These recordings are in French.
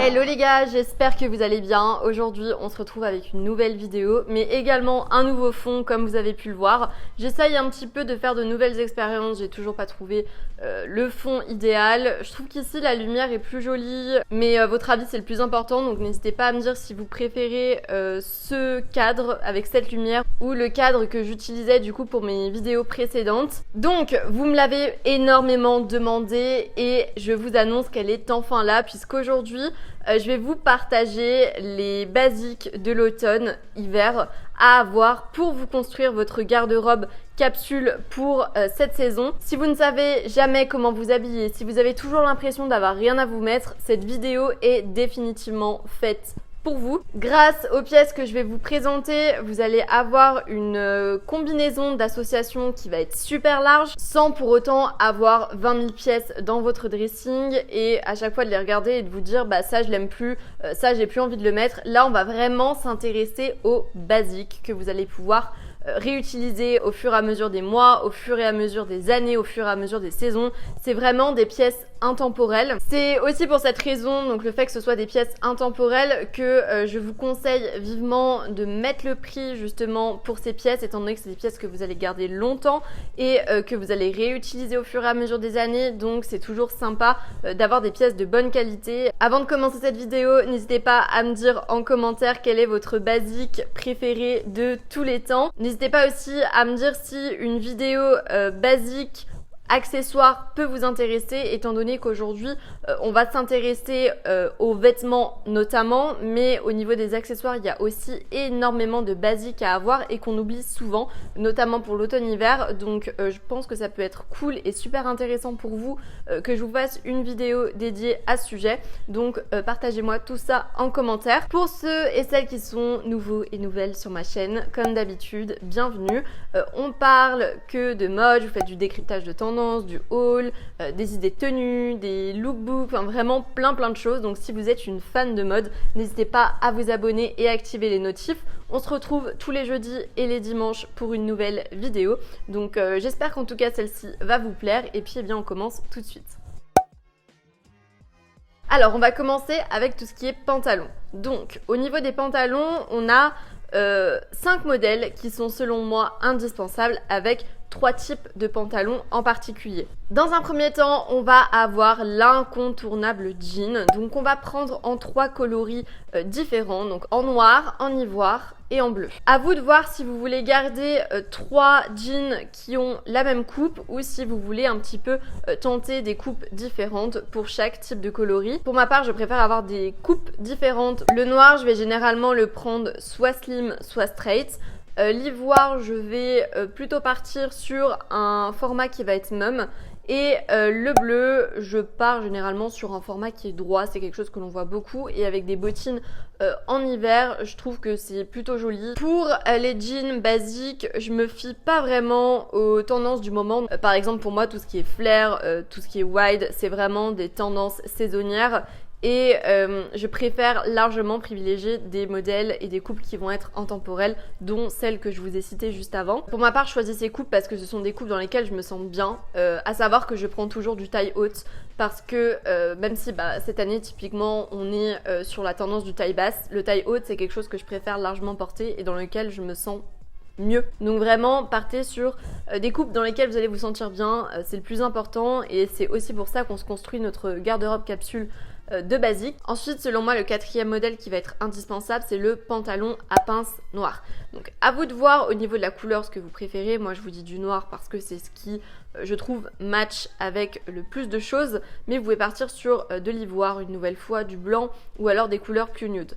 Hello les gars, j'espère que vous allez bien. Aujourd'hui on se retrouve avec une nouvelle vidéo mais également un nouveau fond comme vous avez pu le voir. J'essaye un petit peu de faire de nouvelles expériences, j'ai toujours pas trouvé le fond idéal. Je trouve qu'ici la lumière est plus jolie mais votre avis c'est le plus important, donc n'hésitez pas à me dire si vous préférez ce cadre avec cette lumière ou le cadre que j'utilisais du coup pour mes vidéos précédentes. Donc vous me l'avez énormément demandé et je vous annonce qu'elle est enfin là puisqu'aujourd'hui je vais vous partager les basiques de l'automne-hiver à avoir pour vous construire votre garde-robe capsule pour cette saison. Si vous ne savez jamais comment vous habiller, si vous avez toujours l'impression d'avoir rien à vous mettre, cette vidéo est définitivement faite pour vous. Grâce aux pièces que je vais vous présenter, vous allez avoir une combinaison d'associations qui va être super large sans pour autant avoir 20 000 pièces dans votre dressing et à chaque fois de les regarder et de vous dire bah ça je l'aime plus, ça j'ai plus envie de le mettre. Là on va vraiment s'intéresser aux basiques que vous allez pouvoir réutiliser au fur et à mesure des mois, au fur et à mesure des années, au fur et à mesure des saisons. C'est vraiment des pièces intemporelles. C'est aussi pour cette raison, donc le fait que ce soit des pièces intemporelles, que je vous conseille vivement de mettre le prix justement pour ces pièces, étant donné que c'est des pièces que vous allez garder longtemps et que vous allez réutiliser au fur et à mesure des années, donc c'est toujours sympa d'avoir des pièces de bonne qualité. Avant de commencer cette vidéo, n'hésitez pas à me dire en commentaire quel est votre basique préféré de tous les temps. N'hésitez pas aussi à me dire si une vidéo basique accessoires peut vous intéresser, étant donné qu'aujourd'hui on va s'intéresser aux vêtements notamment, mais au niveau des accessoires il y a aussi énormément de basiques à avoir et qu'on oublie souvent, notamment pour l'automne-hiver. Donc je pense que ça peut être cool et super intéressant pour vous que je vous fasse une vidéo dédiée à ce sujet. Donc partagez-moi tout ça en commentaire. Pour ceux et celles qui sont nouveaux et nouvelles sur ma chaîne, comme d'habitude, bienvenue. On parle que de mode, je vous fais du décryptage de tendance, du haul, des idées de tenues, des lookbooks, enfin vraiment plein de choses. Donc si vous êtes une fan de mode, n'hésitez pas à vous abonner et activer les notifs. On se retrouve tous les jeudis et les dimanches pour une nouvelle vidéo. Donc j'espère qu'en tout cas celle-ci va vous plaire et puis eh bien on commence tout de suite. Alors on va commencer avec tout ce qui est pantalon. Donc au niveau des pantalons, on a 5 modèles qui sont selon moi indispensables avec 3 types de pantalons en particulier. Dans un premier temps, on va avoir l'incontournable jean. Donc on va prendre en 3 coloris différents, donc en noir, en ivoire et en bleu. À vous de voir si vous voulez garder 3 jeans qui ont la même coupe ou si vous voulez un petit peu tenter des coupes différentes pour chaque type de coloris. Pour ma part, je préfère avoir des coupes différentes. Le noir, je vais généralement le prendre soit slim, soit straight. L'ivoire, je vais plutôt partir sur un format qui va être mum. Et le bleu, je pars généralement sur un format qui est droit, c'est quelque chose que l'on voit beaucoup. Et avec des bottines en hiver, je trouve que c'est plutôt joli. Pour les jeans basiques, je me fie pas vraiment aux tendances du moment. Par exemple, pour moi, tout ce qui est flair, tout ce qui est wide, c'est vraiment des tendances saisonnières. Et je préfère largement privilégier des modèles et des coupes qui vont être intemporelles, dont celles que je vous ai citées juste avant. Pour ma part, je choisis ces coupes parce que ce sont des coupes dans lesquelles je me sens bien, à savoir que je prends toujours du taille haute parce que même si cette année typiquement on est sur la tendance du taille basse, le taille haute c'est quelque chose que je préfère largement porter et dans lequel je me sens mieux. Donc vraiment partez sur des coupes dans lesquelles vous allez vous sentir bien, c'est le plus important et c'est aussi pour ça qu'on se construit notre garde-robe capsule de basique. Ensuite, selon moi, le 4e modèle qui va être indispensable, c'est le pantalon à pince noir. Donc à vous de voir au niveau de la couleur ce que vous préférez. Moi je vous dis du noir parce que c'est ce qui je trouve match avec le plus de choses, mais vous pouvez partir sur de l'ivoire une nouvelle fois, du blanc ou alors des couleurs plus nude.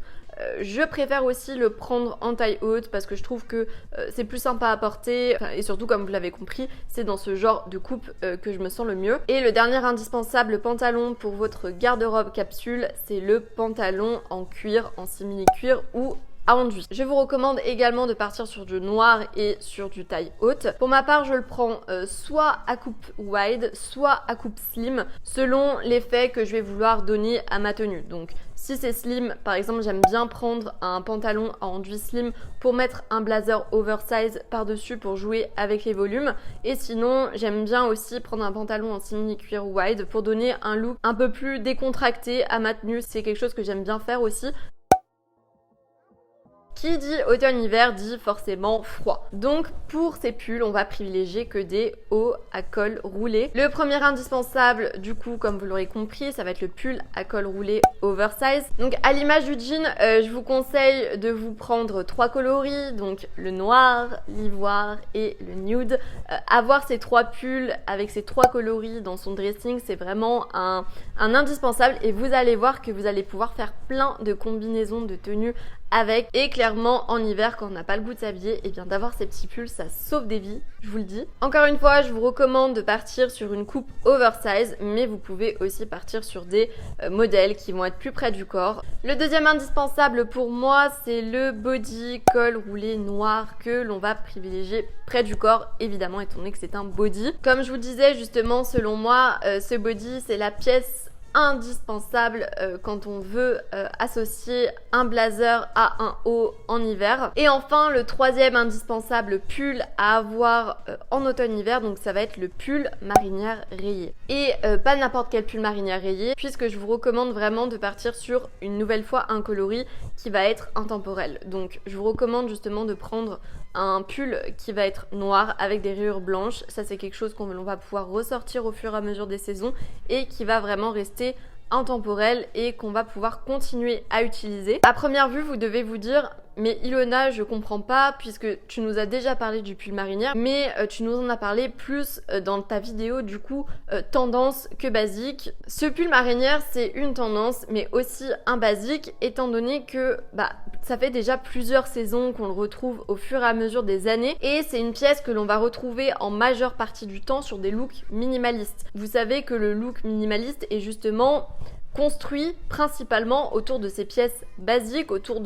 Je préfère aussi le prendre en taille haute parce que je trouve que c'est plus sympa à porter et surtout comme vous l'avez compris c'est dans ce genre de coupe que je me sens le mieux. Et le dernier indispensable pantalon pour votre garde-robe capsule, c'est le pantalon en cuir, en simili-cuir ou à enduit. Je vous recommande également de partir sur du noir et sur du taille haute. Pour ma part, je le prends soit à coupe wide, soit à coupe slim, selon l'effet que je vais vouloir donner à ma tenue. Donc si c'est slim, par exemple, j'aime bien prendre un pantalon à enduit slim pour mettre un blazer oversize par-dessus pour jouer avec les volumes. Et sinon, j'aime bien aussi prendre un pantalon en simili cuir wide pour donner un look un peu plus décontracté à ma tenue. C'est quelque chose que j'aime bien faire aussi. Qui dit automne-hiver dit forcément froid. Donc pour ces pulls, on va privilégier que des hauts à col roulé. Le premier indispensable, du coup, comme vous l'aurez compris, ça va être le pull à col roulé oversize. Donc à l'image du jean, je vous conseille de vous prendre 3 coloris, donc le noir, l'ivoire et le nude. Avoir ces 3 pulls avec ces 3 coloris dans son dressing, c'est vraiment un indispensable et vous allez voir que vous allez pouvoir faire plein de combinaisons de tenues avec. Et clairement en hiver quand on n'a pas le goût de s'habiller, et bien d'avoir ces petits pulls ça sauve des vies, je vous le dis. Encore une fois, je vous recommande de partir sur une coupe oversize, mais vous pouvez aussi partir sur des modèles qui vont être plus près du corps. Le deuxième indispensable pour moi, c'est le body col roulé noir que l'on va privilégier près du corps, évidemment étant donné que c'est un body. Comme je vous disais justement, selon moi, ce body c'est la pièce indispensable quand on veut associer un blazer à un haut en hiver. Et enfin, le troisième indispensable pull à avoir en automne-hiver, donc ça va être le pull marinière rayé. Et pas n'importe quel pull marinière rayé, puisque je vous recommande vraiment de partir sur une nouvelle fois un coloris qui va être intemporel. Donc je vous recommande justement de prendre un pull qui va être noir avec des rayures blanches. Ça c'est quelque chose qu'on va pouvoir ressortir au fur et à mesure des saisons et qui va vraiment rester intemporel et qu'on va pouvoir continuer à utiliser. À première vue, vous devez vous dire mais Ilona, je comprends pas puisque tu nous as déjà parlé du pull marinière, mais tu nous en as parlé plus dans ta vidéo du coup tendance que basique. Ce pull marinière c'est une tendance mais aussi un basique étant donné que ça fait déjà plusieurs saisons qu'on le retrouve au fur et à mesure des années et c'est une pièce que l'on va retrouver en majeure partie du temps sur des looks minimalistes. Vous savez que le look minimaliste est justement construit principalement autour de ces pièces basiques, autour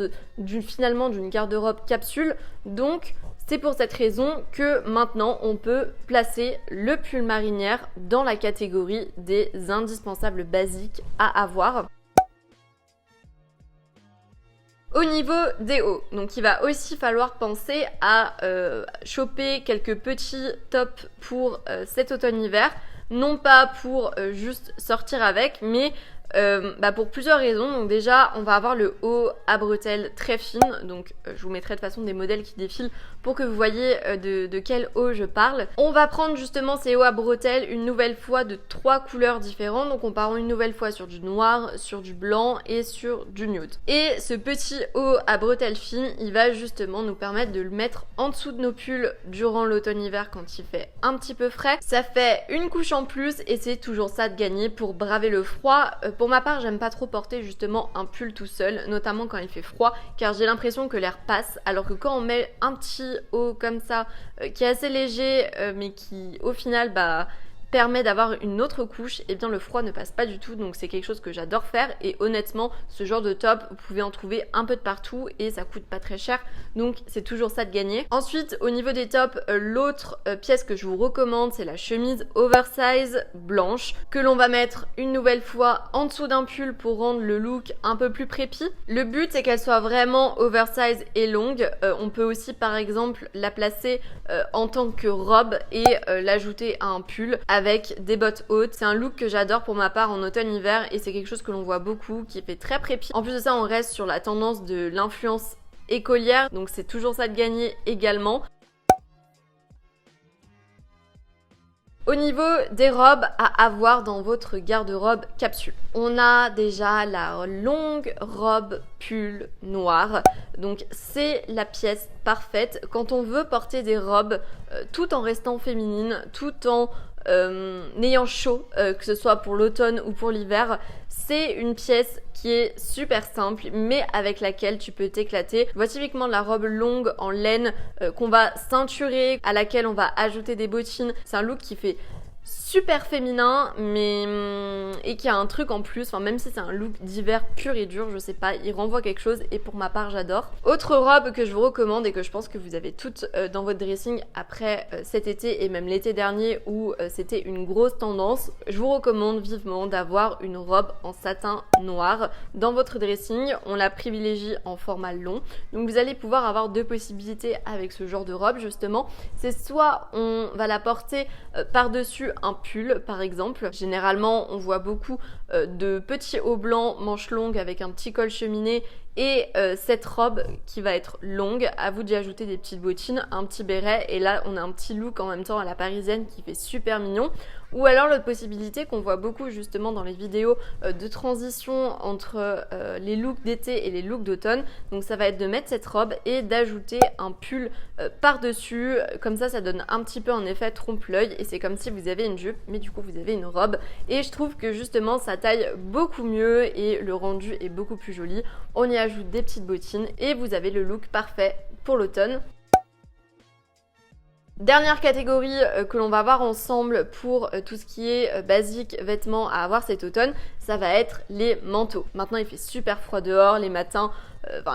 finalement d'une garde-robe capsule. Donc c'est pour cette raison que maintenant on peut placer le pull marinière dans la catégorie des indispensables basiques à avoir. Au niveau des hauts, donc il va aussi falloir penser à choper quelques petits tops pour cet automne-hiver. Non pas pour juste sortir avec, mais pour plusieurs raisons. Donc déjà, on va avoir le haut à bretelles très fine. Donc je vous mettrai de toute façon des modèles qui défilent pour que vous voyez de quel haut je parle. On va prendre justement ces hauts à bretelles une nouvelle fois de 3 couleurs différentes. Donc on part une nouvelle fois sur du noir, sur du blanc et sur du nude. Et ce petit haut à bretelles fines, il va justement nous permettre de le mettre en dessous de nos pulls durant l'automne-hiver quand il fait un petit peu frais. Ça fait une couche en plus et c'est toujours ça de gagner pour braver le froid. Pour ma part, j'aime pas trop porter justement un pull tout seul, notamment quand il fait froid, car j'ai l'impression que l'air passe, alors que quand on met un petit haut comme ça, qui est assez léger, mais qui au final permet d'avoir une autre couche, et bien le froid ne passe pas du tout, donc c'est quelque chose que j'adore faire et honnêtement ce genre de top vous pouvez en trouver un peu de partout et ça coûte pas très cher, donc c'est toujours ça de gagner. Ensuite au niveau des tops, l'autre pièce que je vous recommande c'est la chemise oversize blanche que l'on va mettre une nouvelle fois en dessous d'un pull pour rendre le look un peu plus prépi. Le but c'est qu'elle soit vraiment oversize et longue. On peut aussi par exemple la placer en tant que robe et l'ajouter à un pull avec des bottes hautes. C'est un look que j'adore pour ma part en automne-hiver et c'est quelque chose que l'on voit beaucoup, qui fait très prépi. En plus de ça, on reste sur la tendance de l'influence écolière, donc c'est toujours ça de gagner également. Au niveau des robes à avoir dans votre garde-robe capsule, on a déjà la longue robe pull noire. Donc c'est la pièce parfaite quand on veut porter des robes tout en restant féminine, tout en ayant chaud, que ce soit pour l'automne ou pour l'hiver. C'est une pièce qui est super simple mais avec laquelle tu peux t'éclater. Voici typiquement la robe longue en laine qu'on va ceinturer, à laquelle on va ajouter des bottines. C'est un look qui fait super féminin mais et qui a un truc en plus, enfin même si c'est un look d'hiver pur et dur, je sais pas, il renvoie quelque chose et pour ma part j'adore. Autre robe que je vous recommande et que je pense que vous avez toutes dans votre dressing après cet été et même l'été dernier où c'était une grosse tendance, je vous recommande vivement d'avoir une robe en satin noir dans votre dressing. On la privilégie en format long, donc vous allez pouvoir avoir deux possibilités avec ce genre de robe justement. C'est soit on va la porter par-dessus un pull par exemple. Généralement on voit beaucoup de petits hauts blancs manches longues avec un petit col cheminé et cette robe qui va être longue, à vous d'y ajouter des petites bottines, un petit béret et là on a un petit look en même temps à la parisienne qui fait super mignon. Ou alors l'autre possibilité qu'on voit beaucoup justement dans les vidéos de transition entre les looks d'été et les looks d'automne, donc ça va être de mettre cette robe et d'ajouter un pull par-dessus, comme ça donne un petit peu un effet trompe-l'œil et c'est comme si vous avez une jupe mais du coup vous avez une robe et je trouve que justement ça taille beaucoup mieux et le rendu est beaucoup plus joli. On y ajoute des petites bottines et vous avez le look parfait pour l'automne. Dernière catégorie que l'on va voir ensemble pour tout ce qui est basique vêtements à avoir cet automne, ça va être les manteaux. Maintenant il fait super froid dehors, les matins,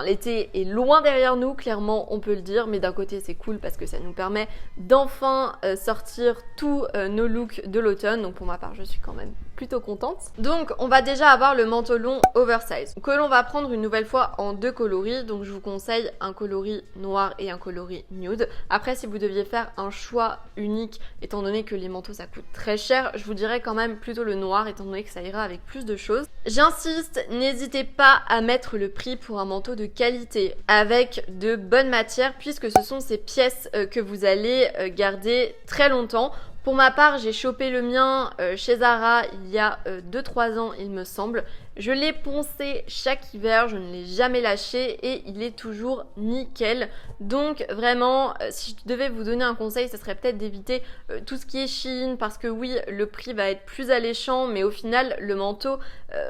l'été est loin derrière nous, clairement on peut le dire, mais d'un côté c'est cool parce que ça nous permet d'enfin sortir tous nos looks de l'automne, donc pour ma part je suis quand même plutôt contente. Donc on va déjà avoir le manteau long oversize que l'on va prendre une nouvelle fois en deux coloris, donc je vous conseille un coloris noir et un coloris nude. Après si vous deviez faire un choix unique, étant donné que les manteaux ça coûte très cher, je vous dirais quand même plutôt le noir étant donné que ça ira avec plus de choses. J'insiste, n'hésitez pas à mettre le prix pour un manteau de qualité avec de bonnes matières puisque ce sont ces pièces que vous allez garder très longtemps. Pour ma part, j'ai chopé le mien chez Zara il y a 2-3 ans il me semble. Je l'ai poncé chaque hiver, je ne l'ai jamais lâché et il est toujours nickel. Donc vraiment, si je devais vous donner un conseil, ce serait peut-être d'éviter tout ce qui est Shein parce que oui, le prix va être plus alléchant, mais au final, le manteau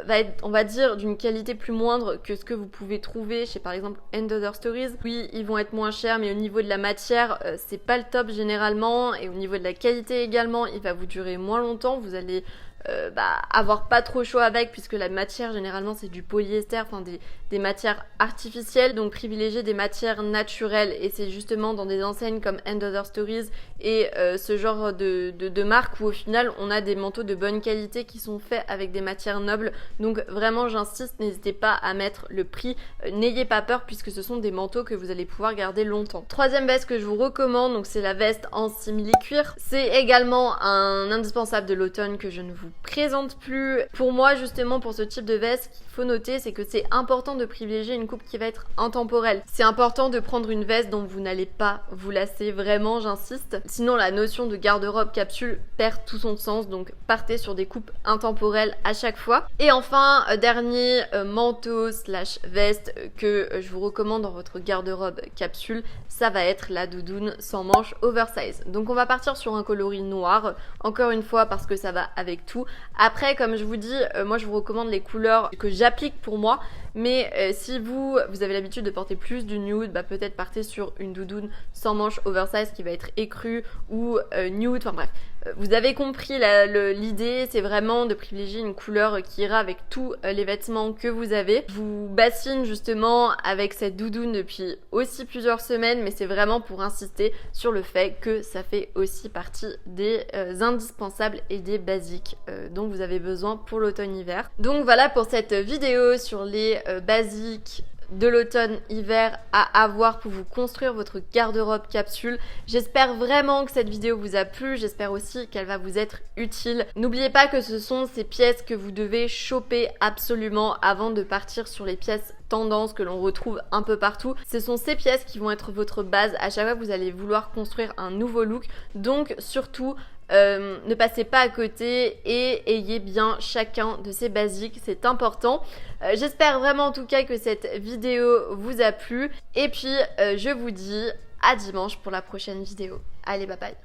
va être, on va dire, d'une qualité plus moindre que ce que vous pouvez trouver chez par exemple & Other Stories. Oui, ils vont être moins chers, mais au niveau de la matière, c'est pas le top généralement et au niveau de la qualité également, il va vous durer moins longtemps. Vous allez avoir pas trop chaud avec puisque la matière généralement c'est du polyester, enfin des matières artificielles, donc privilégier des matières naturelles et c'est justement dans des enseignes comme & Other Stories et ce genre de marque où au final on a des manteaux de bonne qualité qui sont faits avec des matières nobles, donc vraiment j'insiste, n'hésitez pas à mettre le prix, n'ayez pas peur puisque ce sont des manteaux que vous allez pouvoir garder longtemps. Troisième veste que je vous recommande, donc c'est la veste en simili-cuir, c'est également un indispensable de l'automne que je ne vous présente plus. Pour moi justement pour ce type de veste, ce qu'il faut noter c'est que c'est important de privilégier une coupe qui va être intemporelle. C'est important de prendre une veste dont vous n'allez pas vous lasser, vraiment j'insiste. Sinon la notion de garde-robe capsule perd tout son sens, donc partez sur des coupes intemporelles à chaque fois. Et enfin, dernier manteau slash veste que je vous recommande dans votre garde-robe capsule, ça va être la doudoune sans manches oversize. Donc on va partir sur un coloris noir, encore une fois parce que ça va avec tout. Après comme je vous dis, moi je vous recommande les couleurs que j'applique pour moi, mais si vous avez l'habitude de porter plus du nude, peut-être partez sur une doudoune sans manches oversize qui va être écrue ou nude, enfin bref. Vous avez compris l'idée, c'est vraiment de privilégier une couleur qui ira avec tous les vêtements que vous avez. Je vous bassine justement avec cette doudoune depuis aussi plusieurs semaines, mais c'est vraiment pour insister sur le fait que ça fait aussi partie des indispensables et des basiques dont vous avez besoin pour l'automne-hiver. Donc voilà pour cette vidéo sur les basiques de l'automne-hiver à avoir pour vous construire votre garde-robe capsule. J'espère vraiment que cette vidéo vous a plu, j'espère aussi qu'elle va vous être utile. N'oubliez pas que ce sont ces pièces que vous devez choper absolument avant de partir sur les pièces tendances que l'on retrouve un peu partout. Ce sont ces pièces qui vont être votre base à chaque fois que vous allez vouloir construire un nouveau look. Donc surtout, ne passez pas à côté et ayez bien chacun de ces basiques, c'est important. J'espère vraiment en tout cas que cette vidéo vous a plu et puis je vous dis à dimanche pour la prochaine vidéo. Allez, bye bye.